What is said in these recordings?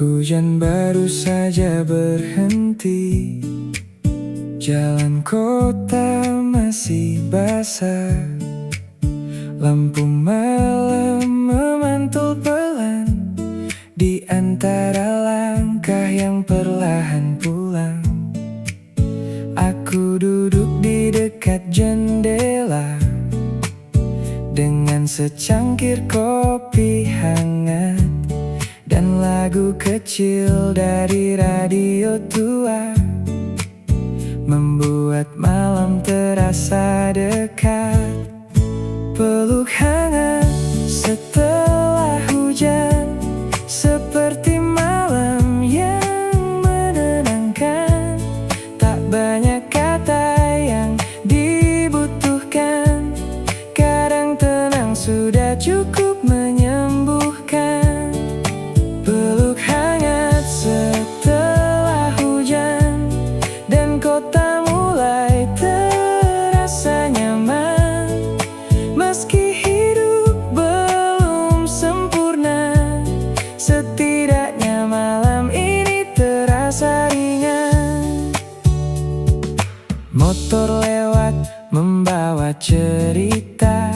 Hujan baru saja berhenti, jalan kota masih basah. Lampu malam memantul pelan di antara langkah yang perlahan pulang. Aku duduk di dekat jendela dengan secangkir kopi hangat dan lagu kecil dari radio tua, membuat malam terasa dekat. Peluk hangat setelah hujan, seperti malam yang menenangkan. Tak banyak kata yang dibutuhkan, kadang tenang sudah cukup menyembuhkan. Peluk hangat setelah hujan, dan kota mulai terasa nyaman. Meski hidup belum sempurna, setidaknya malam ini terasa ringan. Motor lewat membawa cerita,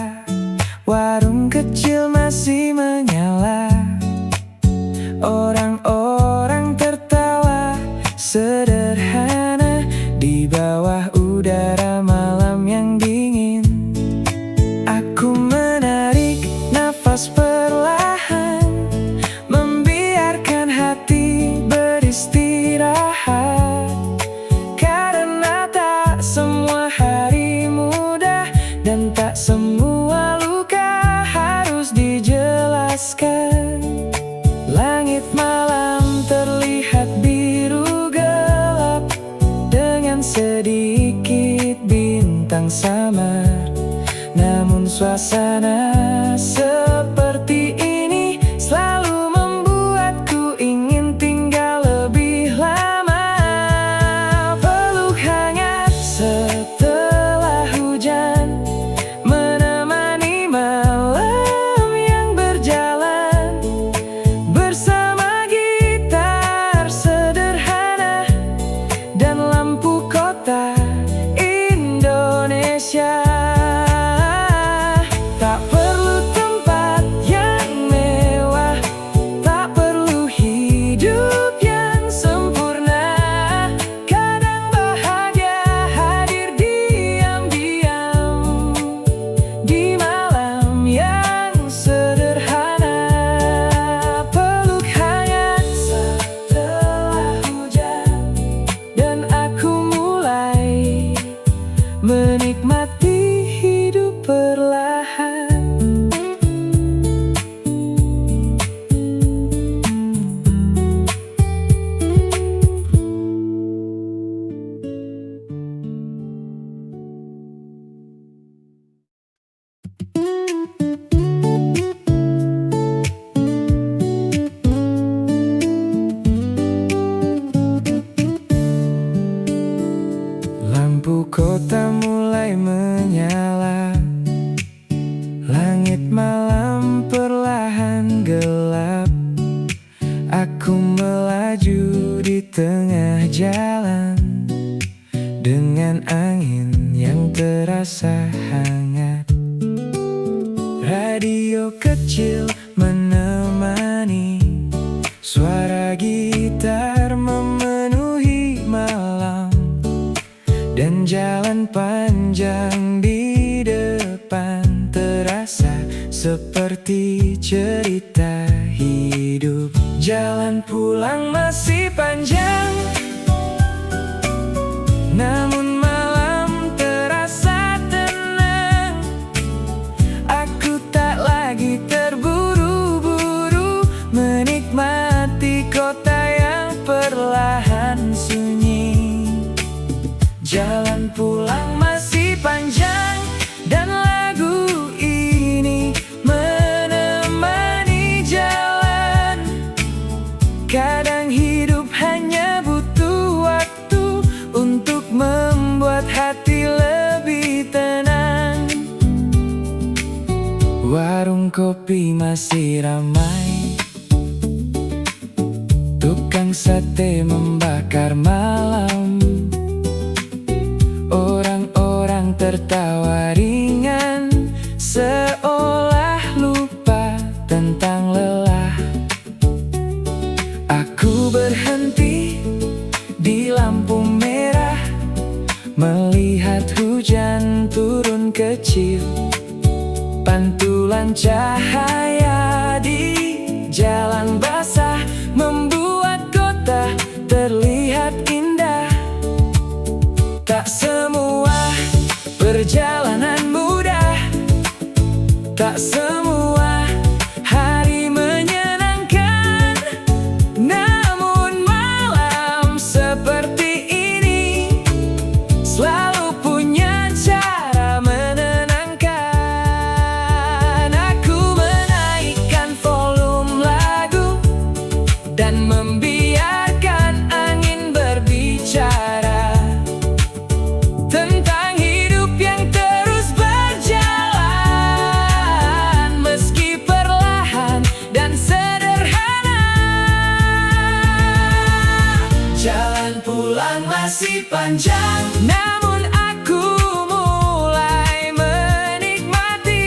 warung kecil masih menyala. Orang-orang tertawa sederhana di bawah udara malam yang dingin. Aku menarik nafas perlahan, membiarkan hati beristirahat. Karena tak semua hari mudah, dan tak semua luka harus dijelaskan. Langit malam terlihat biru gelap, dengan sedikit bintang samar. Namun suasana seperti ini selalu membuatku ingin tinggal lebih lama. Peluk hangat setelah hujan, menemani malam yang berjalan. Bersama gitar sederhana dan lampu kota Indonesia. Tak perlu tempat yang mewah, tak perlu hidup yang sempurna. Kadang bahagia hadir diam-diam di malam yang sederhana. Peluk hangat setelah hujan, dan aku mulai menikmati hidup perlahan. Lampu kota mulai menyala, langit malam perlahan gelap. Aku melaju di tengah jalan, dengan angin yang terasa hangat. Radio kecil menemani, suara gitar memenuhi malam. Dan jalan panjang di depan terasa seperti cerita hidup. Jalan pulang masih panjang, namun malam terasa tenang. Aku tak lagi terburu-buru, menikmati kota yang perlahan sunyi. Jalan pulang masih panjang, dan lagu ini menemani jalan. Kadang hidup hanya butuh waktu untuk masih ramai. Tukang sate membakar malam. Orang-orang tertawa ringan, seolah lupa tentang lelah. Aku berhenti di lampu merah, melihat hujan turun kecil. Pantulan cahaya di jalan basah membuat kota terlihat indah. Tak semua perjalanan mudah, tak semua hari menyenangkan. Namun malam seperti ini selalu punya cara menenangkan. Aku menaikkan volume lagu dan membiarkan angin berbicara tentang hidup yang terus berjalan, meski perlahan dan sederhana. Jalan pulang masih panjang, namun aku mulai menikmati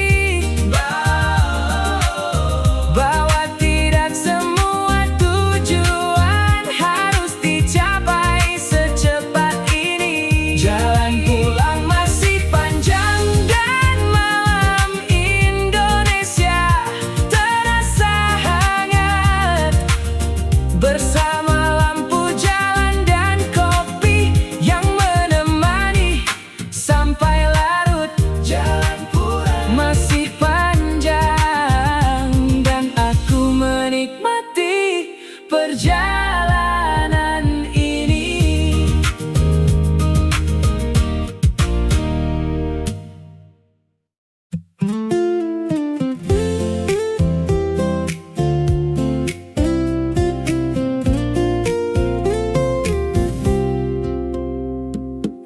bahwa tidak semua tujuan harus dicapai secepat ini. Jalan pulang masih panjang dan malam Indonesia terasa hangat bersama lampu jalan dan kopi yang menemani sampai larut. Jalan pulang masih panjang dan aku menikmati perjalanan ini.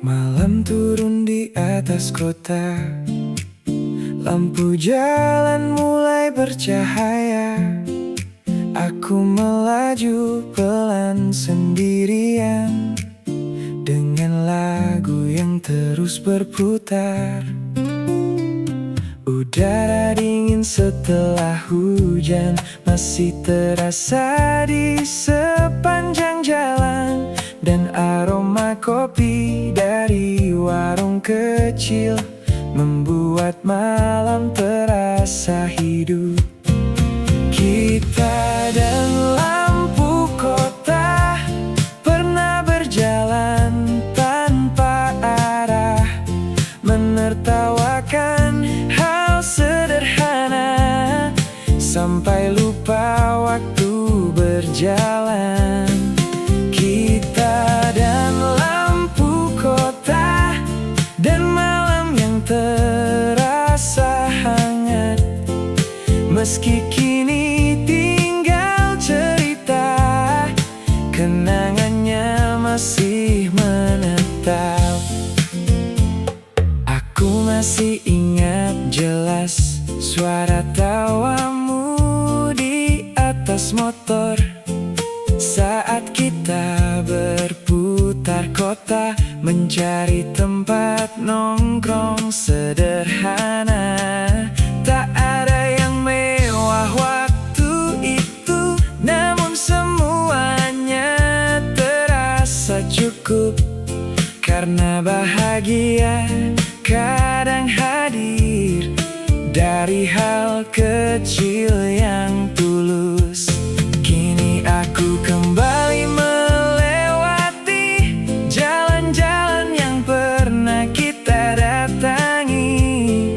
Malam turun di atas kota, lampu jalan mulai bercahaya. Aku melaju pelan sendirian dengan lagu yang terus berputar. Udara dingin setelah hujan masih terasa di sepanjang jalan, dan aroma kopi dari warung kecil membuat malam terasa hidup. Kita dan lampu kota pernah berjalan tanpa arah, menertawakan hal sederhana sampai lupa waktu berjalan. Kita dan lampu kota dan malam yang terasa hangat, meski kini tinggal cerita, kenangannya masih menetap. Aku masih ingat jelas suara tawamu di atas motor saat kita berputar kota mencari tempat nongkrong sederhana. Tak ada yang mewah waktu itu, namun semuanya terasa cukup, karena bahagia kadang hadir dari hal kecil yang tulus. Kini aku kembali melewati jalan-jalan yang pernah kita datangi,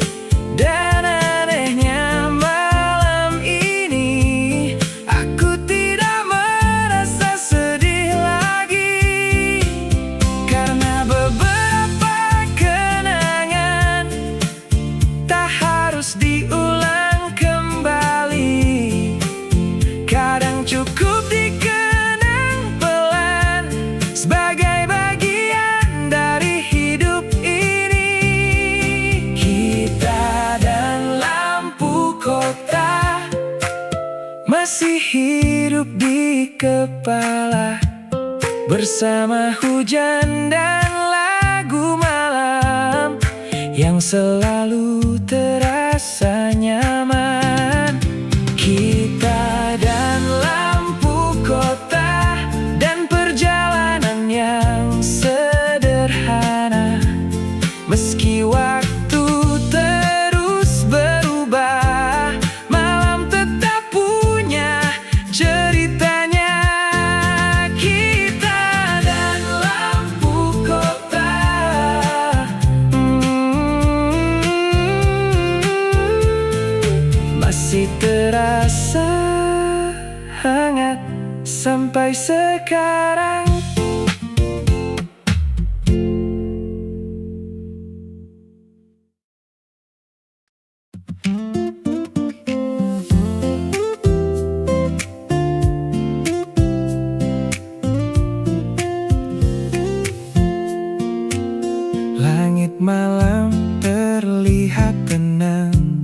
dan anehnya malam ini aku tidak merasa sedih lagi, karena beberapa kenangan tak harus diulang kembali. di kepala, bersama hujan dan lagu malam yang selalu terasa nyaman. Kita dan lampu kota dan perjalanan yang sederhana. Meski waktu terus berubah, malam tetap punya ceritanya. Kita dan lampu kota, masih terasa hangat sampai sekarang. Langit malam terlihat tenang,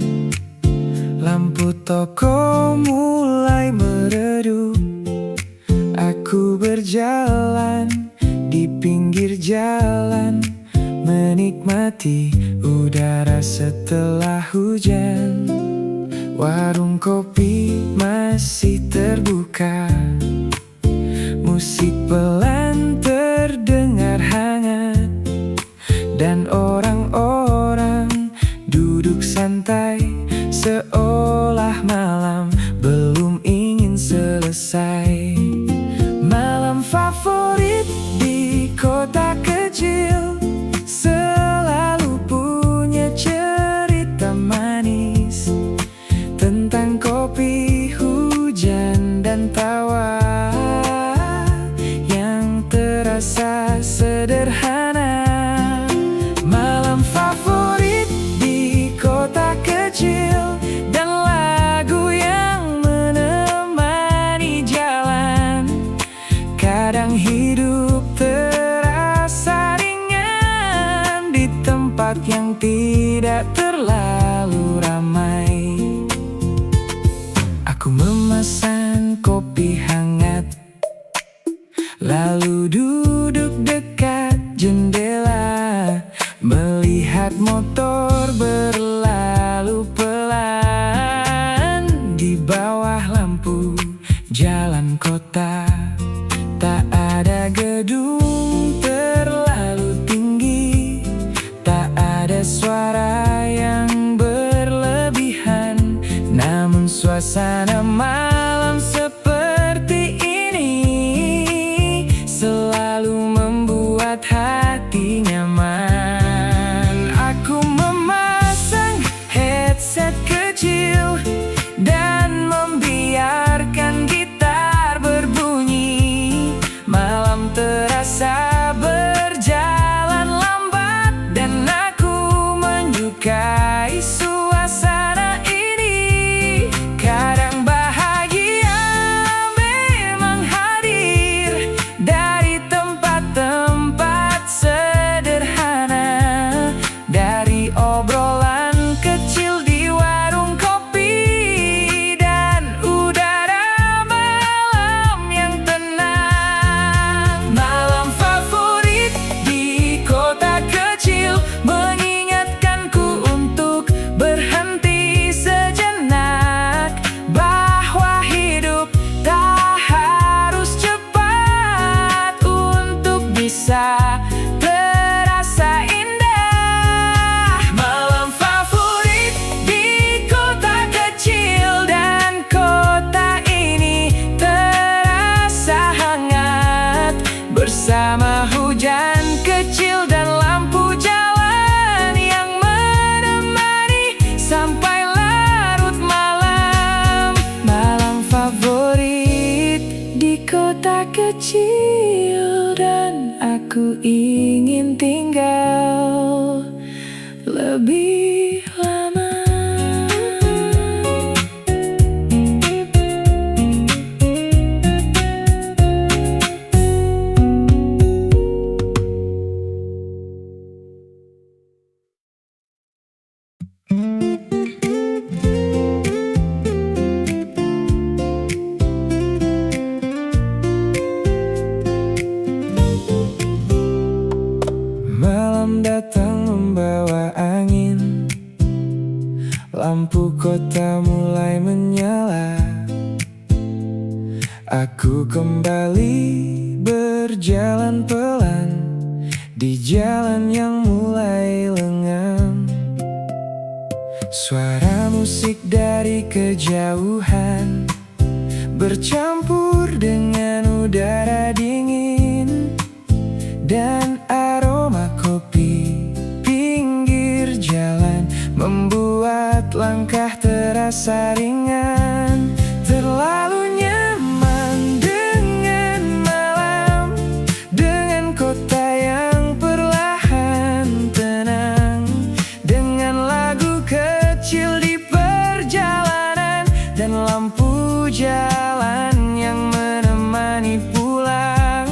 lampu toko mulai meredup. Aku berjalan di pinggir jalan, menikmati udara setelah hujan. Warung kopi masih terbuka, musik pelan terdengar hangat, dan orang-orang duduk santai seolah malam belum ingin selesai. Malam favorit di kota kecil selalu punya cerita manis tentang kopi, hujan, dan tawa yang terasa sederhana. Malam favorit di kota kecil dan lagu yang menemani jalan. Kadang hidup terasa ringan di tempat yang tidak terlalu ramai. Aku memesan kopi hangat, lalu duduk dekat jendela, melihat motor berlalu pelan di bawah lampu jalan kota. Tak ada gedung terlalu tinggi, tak ada suara yang berlebihan, namun suasana malam seperti ini selalu membuat hati nyaman. Aku memasang headset kecil dan membiarkan gitar berbunyi. Malam terasa berjalan lambat dan aku menyukai suasana ini. Kadang bahagia memang hadir dari tempat-tempat sederhana, dari obrolan kecil di warung kopi dan udara malam yang tenang. Malam favorit di kota kecil mengingatkanku untuk berhenti sejenak, bahwa hidup tak harus cepat untuk bisa terasa indah. Malam favorit di kota kecil dan kota ini terasa hangat, bersama hujan kecil dan lampu jalan yang menemani sampai larut malam. Malam favorit di kota kecil dan aku ingin tinggal lebih lama. di jalan yang mulai lengang. Suara musik dari kejauhan bercampur dengan udara dingin dan aroma kopi pinggir jalan membuat langkah terasa ringan. Terlalu nyaman dengan malam, dengan kota yang perlahan tenang, dengan lagu kecil di perjalanan dan lampu jalan yang menemani pulang.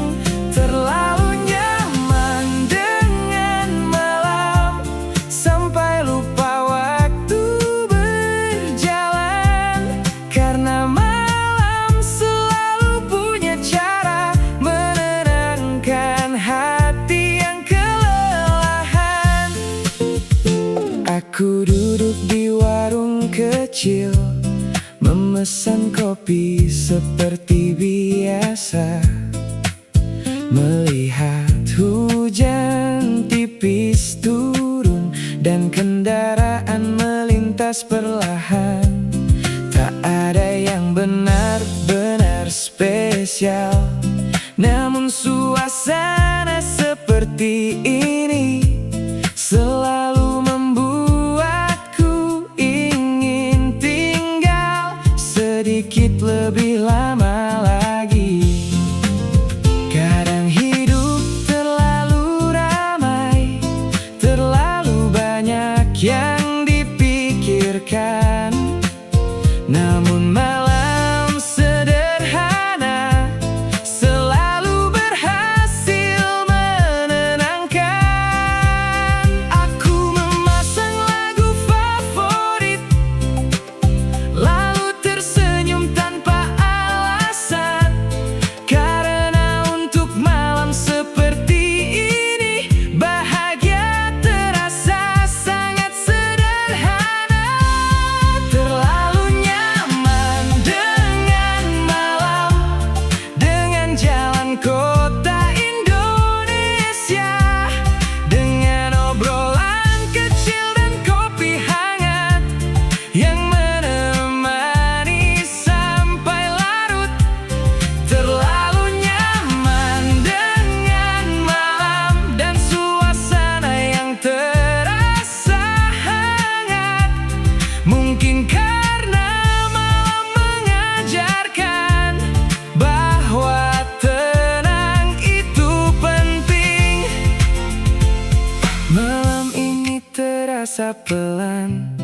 Terlalu nyaman dengan malam sampai lupa waktu berjalan, karena malam selalu punya cara menenangkan hati yang kelelahan. Aku duduk di warung kecil, memesan kopi seperti biasa, melihat hujan tipis turun dan kendaraan melintas perlahan. Tak ada yang benar-benar spesial, namun suasana seperti ini selalu membuatku ingin tinggal sedikit lebih lama lagi. Kadang hidup terlalu ramai, terlalu banyak yang dipikirkan, namun malam sederhana selalu berhasil menenangkan. Aku memasang lagu favorit, lalu tersenyum tanpa alasan, karena untuk malam seperti ini bahagia terasa sangat sederhana. Terlalu nyaman dengan malam, dengan jalan kota Indonesia, dengan obrolan kecil dan kopi hangat yang menemani sampai larut. Terlalu nyaman dengan malam dan suasana yang terasa hangat, mungkin karena malam mengajarkan bahwa tenang itu penting. Malam ini terasa pelan,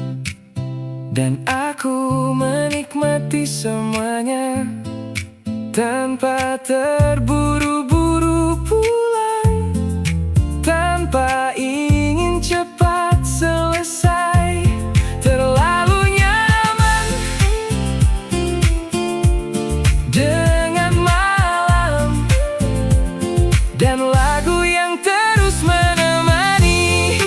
dan aku menikmati semuanya tanpa terburu-buru pulang, tanpa ingin cepat selesai. Terlalu nyaman dengan malam dan lagu yang terus menemani.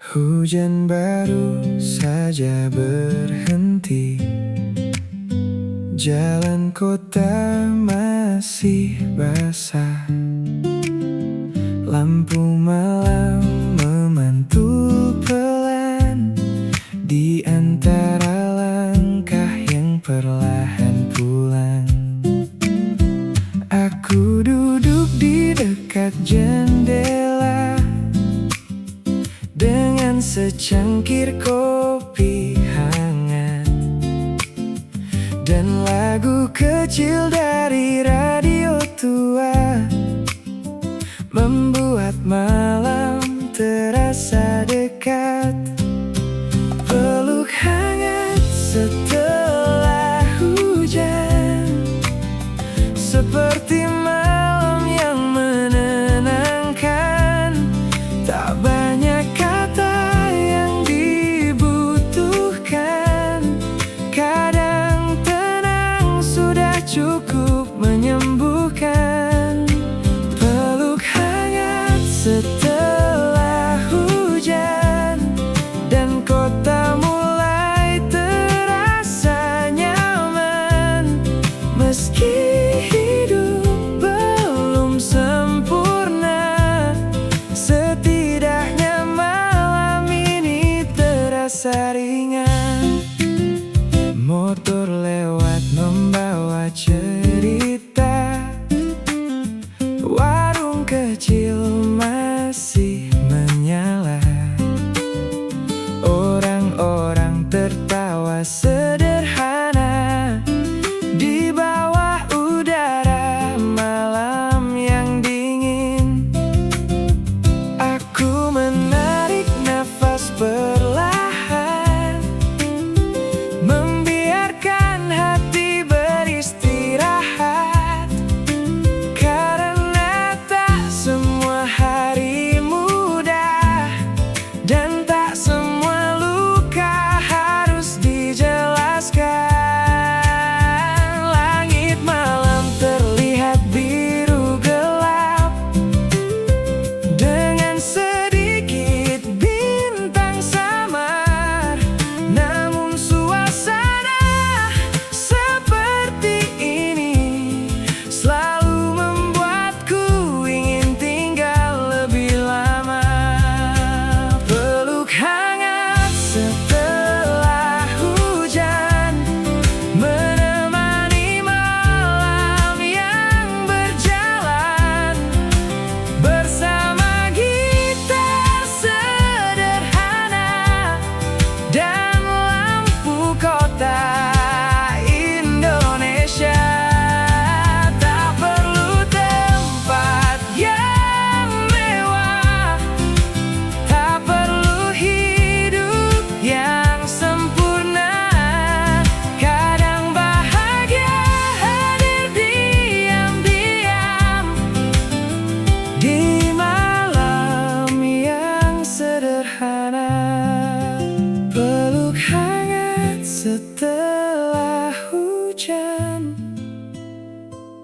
Hujan baru saja berhenti, jalan kota masih basah, lampu malam memantul pelan di antara langkah yang perlahan pulang. Aku duduk di dekat jendela dengan secangkir kopi hangat dan lagu kecil dari radio tua, membuat malam terasa dekat. Peluk hangat setelah hujan, seperti malam yang menenangkan. Tak banyak kata yang dibutuhkan, kadang tenang sudah cukup menyembuhkan. Peluk hangat setelah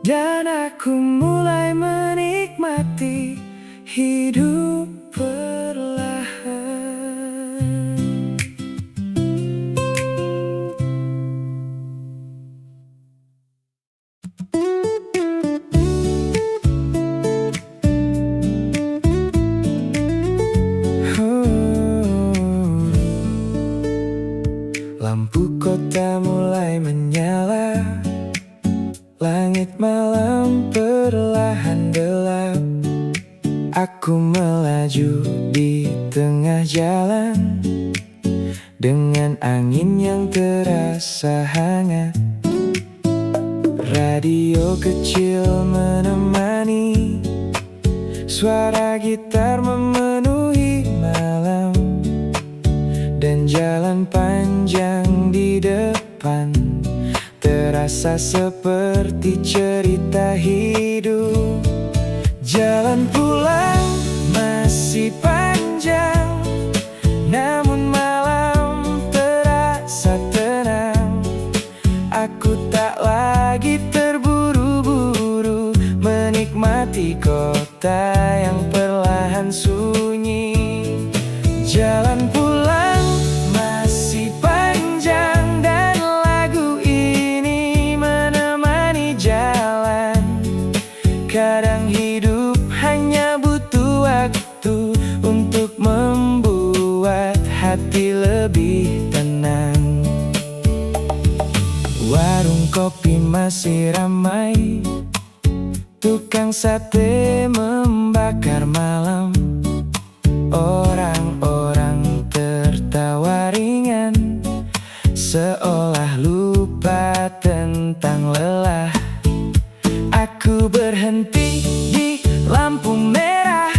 dan aku mulai menikmati hidup perlahan. Lampu kota mulai menyala, langit malam perlahan gelap. Aku melaju di tengah jalan dengan angin yang terasa hangat. Radio kecil menemani, suara gitar memenuhi malam, dan jalan panjang di depan terasa seperti cerita hidup. Jalan pulang masih panjang, namun malam terasa tenang. Aku tak lagi terburu-buru menikmati kota yang perlahan sunyi. Jalan pulang masih panjang dan lagu ini menemani jalan. Kadang hidup hanya butuh waktu untuk membuat hati lebih tenang. Warung kopi masih ramai, tukang sate membakar malam. Orang-orang tertawa ringan, seolah lupa tentang lelah. Aku berhenti di lampu merah,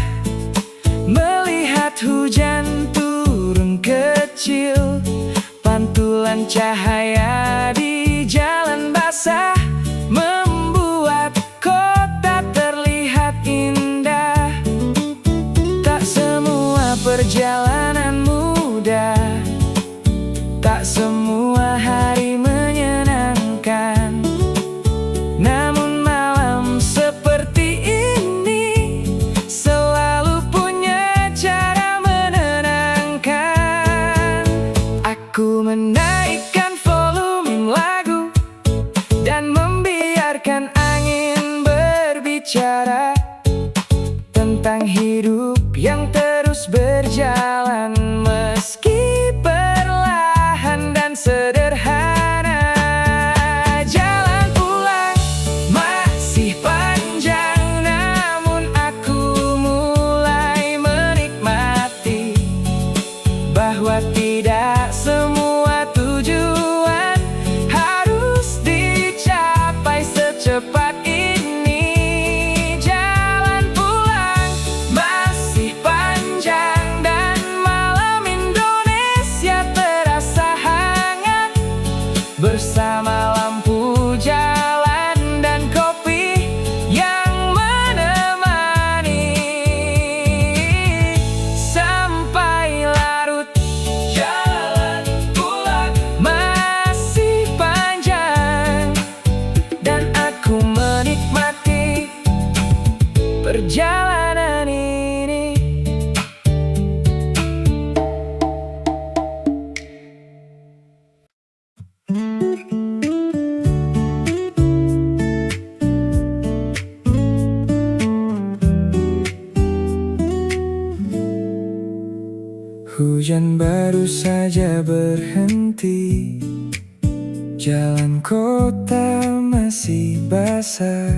melihat hujan turun kecil. Pantulan cahaya di jalan basah membuat kota terlihat indah. Tak semua perjalanan mudah, tak semua hari menyenangkan. Namun malam seperti ini selalu punya cara menenangkan. Aku menaikkan volume lagu dan membiarkan angin berbicara tentang hidup yang terus berjalan, meski perlahan dan sederhana. Jalan pulang masih panjang, namun aku mulai menikmati bahwa tidak semua tujuan harus dicapai secepat ini. Jalan pulang masih panjang dan malam Indonesia terasa hangat bersama lampu jalan dan kopi yang menemani sampai larut. Jalan pulang masih panjang dan aku menikmati perjalanan ini. Hujan baru saja berhenti, jalan kota masih basah.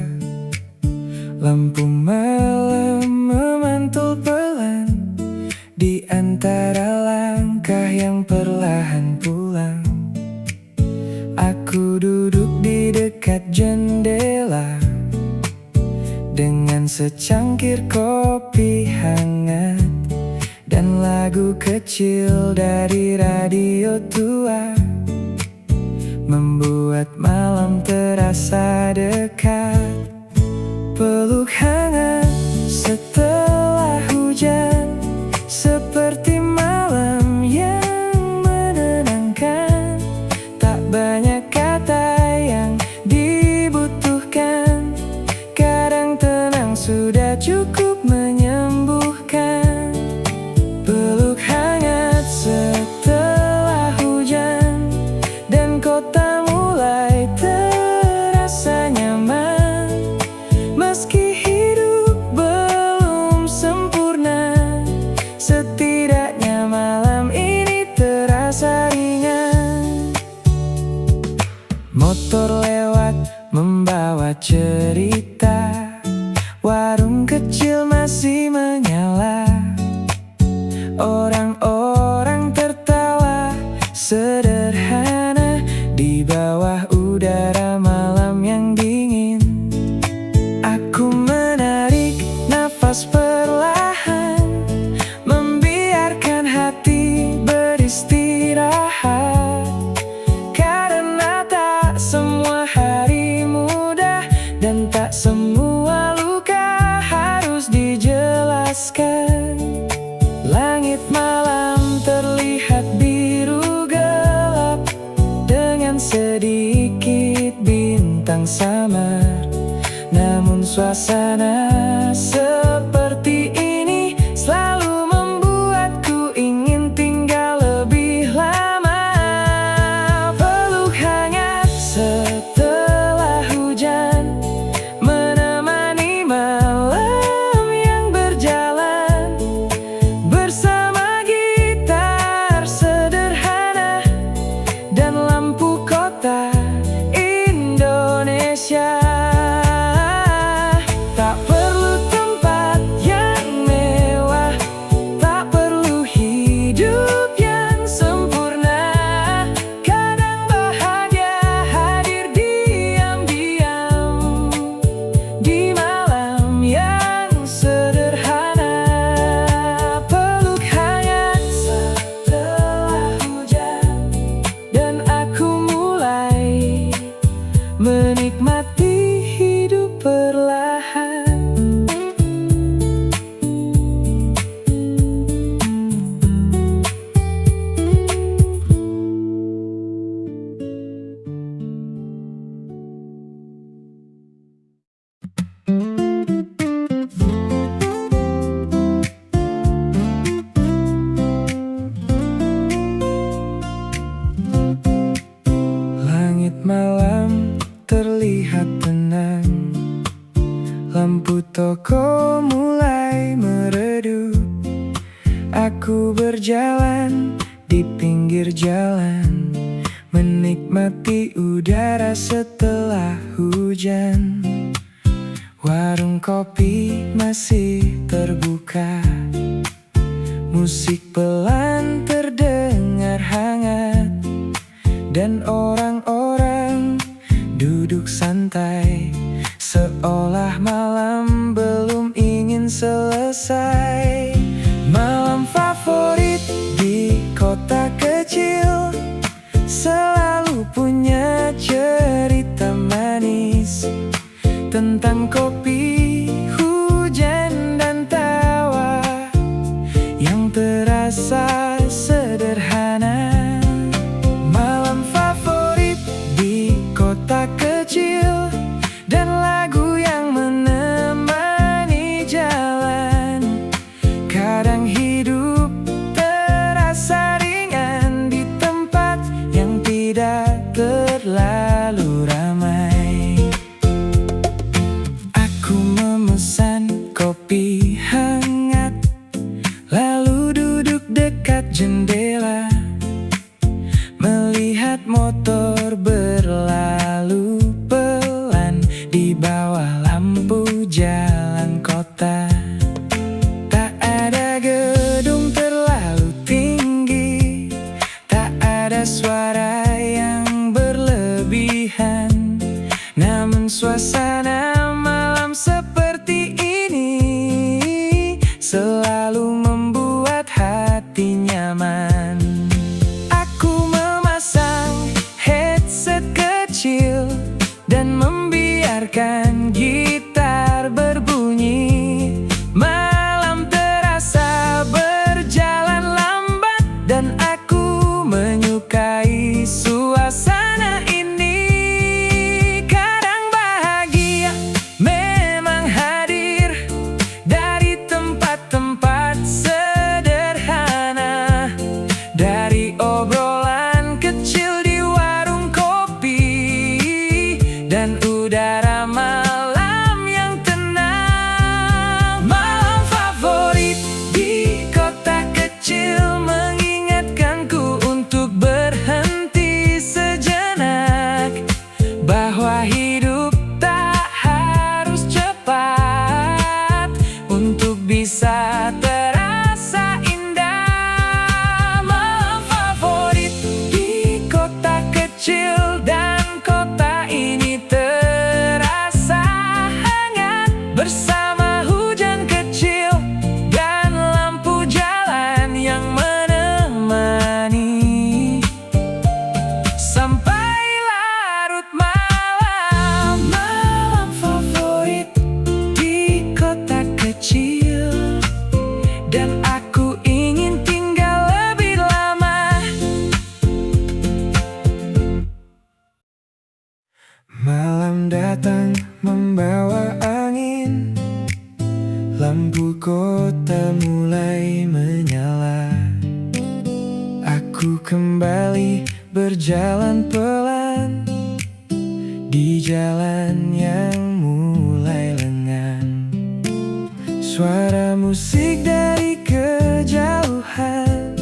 Lampu malam memantul pelan di antara langkah yang perlahan pulang. Aku duduk di dekat jendela dengan secangkir kopi hangat dan lagu kecil dari radio tua, membuat malam terasa dekat. Peluk hangat setelah hujan, seperti malam yang menenangkan. Tak banyak kata yang dibutuhkan, lewat membawa cerita. Warung kecil masih menyala, orang-orang tertawa sederhana di bawah udara malam yang dingin. Aku menarik nafas perlahan, membiarkan hati beristirahat. Karena tak semua hari mudah dan tak semua luka harus dijelaskan. Langit malam terlihat biru gelap dengan sedikit bintang samar. Namun suasana seperti ini selalu membuatku ingin tinggal lebih lama. Peluk hangat setelah hujan, menemani malam yang berjalan. Bersama gitar sederhana dan lampu kota Indonesia. Tak perlu tempat yang mewah, tak perlu hidup yang sempurna. Kadang bahagia hadir diam-diam di malam yang sederhana. Peluk hangat setelah hujan, dan aku mulai menikmati hidup perlahan. Langit malam terlihat tenang, lampu toko mulai meredup. Aku berjalan di pinggir jalan, menikmati udara setelah hujan. Warung kopi masih terbuka, musik pelan terdengar hangat, dan orang-orang duduk santai seolah malam belum ingin selesai. Malam favorit di kota kecil selalu punya cerita manis tentang kopi, hujan, dan tawa yang terasa sederhana. Malam favorit di kota kecil dan lagu yang menemani jalan. Kadang hidup terasa ringan di tempat yang tidak terlalu ramai. Aku memesan kopi hangat, lalu duduk dekat jendela, melihat motor berlalu pelan di bawah lampu jalan kota. Tak ada gedung terlalu tinggi, tak ada suara yang berlebihan. Namun suasana malam seperti ini selalu membuat hati nyaman. Aku memasang headset kecil dan membiarkan gitar berbunyi. Malam terasa berjalan lambat dan aku menyukai suasana ini. Kadang bahagia memang hadir dari tempat-tempat sederhana, dari obrolan kecil di warung kopi dan udara malam yang tenang. Malam favorit di kota kecil mengingatkanku untuk berhenti sejenak, bahwa hidup datang membawa angin. Lampu kota mulai menyala. Aku kembali berjalan pelan di jalan yang mulai lengang. Suara musik dari kejauhan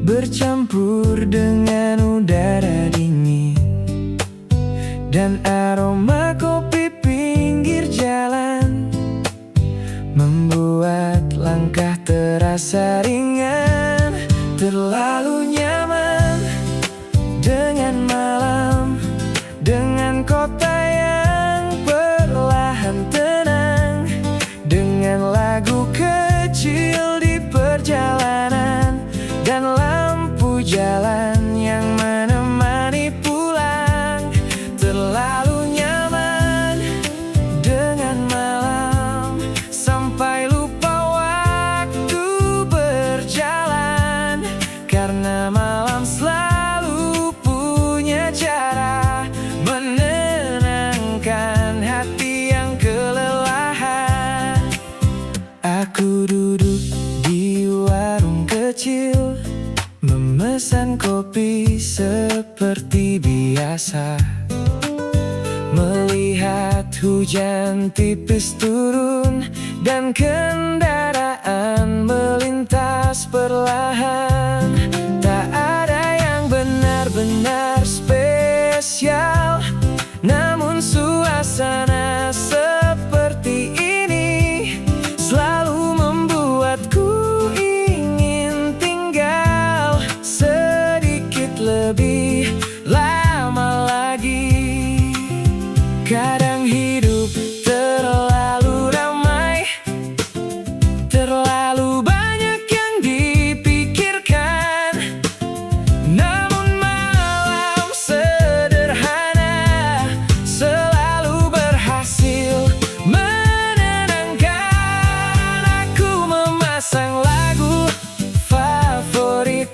bercampur dengan udara dingin, dan aroma kopi pinggir jalan membuat langkah terasa ringan. Terlalu nyaman dengan malam, dengan kota yang perlahan tenang, dengan lagu kecil di perjalanan, dan lampu jalan yang menemani pulang. Terlalu nyaman dengan malam, sampai lupa waktu berjalan. Karena malam selalu punya cara menenangkan hati yang kelelahan. Aku duduk di warung kecil, memesan kopi seperti biasa, melihat hujan tipis turun dan kendaraan melintas perlahan. Tak ada yang benar-benar spesial, namun suasana seperti ini selalu membuatku ingin tinggal sedikit lebih lama lagi. Kadang hidup terlalu ramai, terlalu banyak yang dipikirkan, namun malam sederhana selalu berhasil menenangkan. Aku memasang lagu favorit,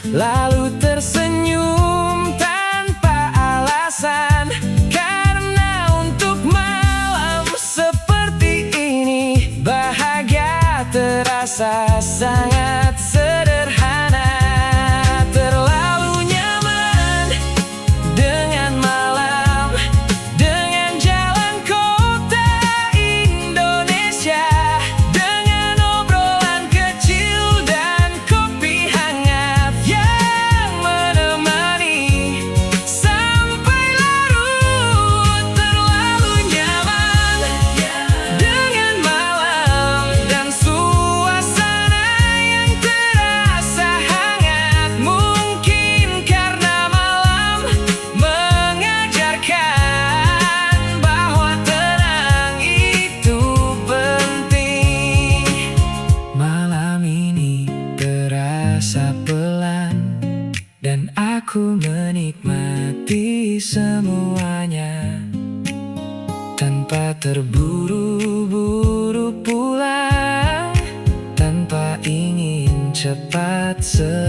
lalu tersenyum tanpa alasan. Karena untuk malam seperti ini, bahagia terasa sangat sederhana. Terlalu nyaman dengan malam, dengan jalan kota Indonesia, dengan obrolan kecil dan kopi hangat yang menemani sampai larut. Terlalu nyaman dengan malam dan suasana yang terasa hangat. Mungkin karena malam mengajarkan bahwa tenang itu penting. Malam ini terasa pelan, dan aku menikmati semuanya tanpa terburu-buru pulang, tanpa ingin cepat selesai.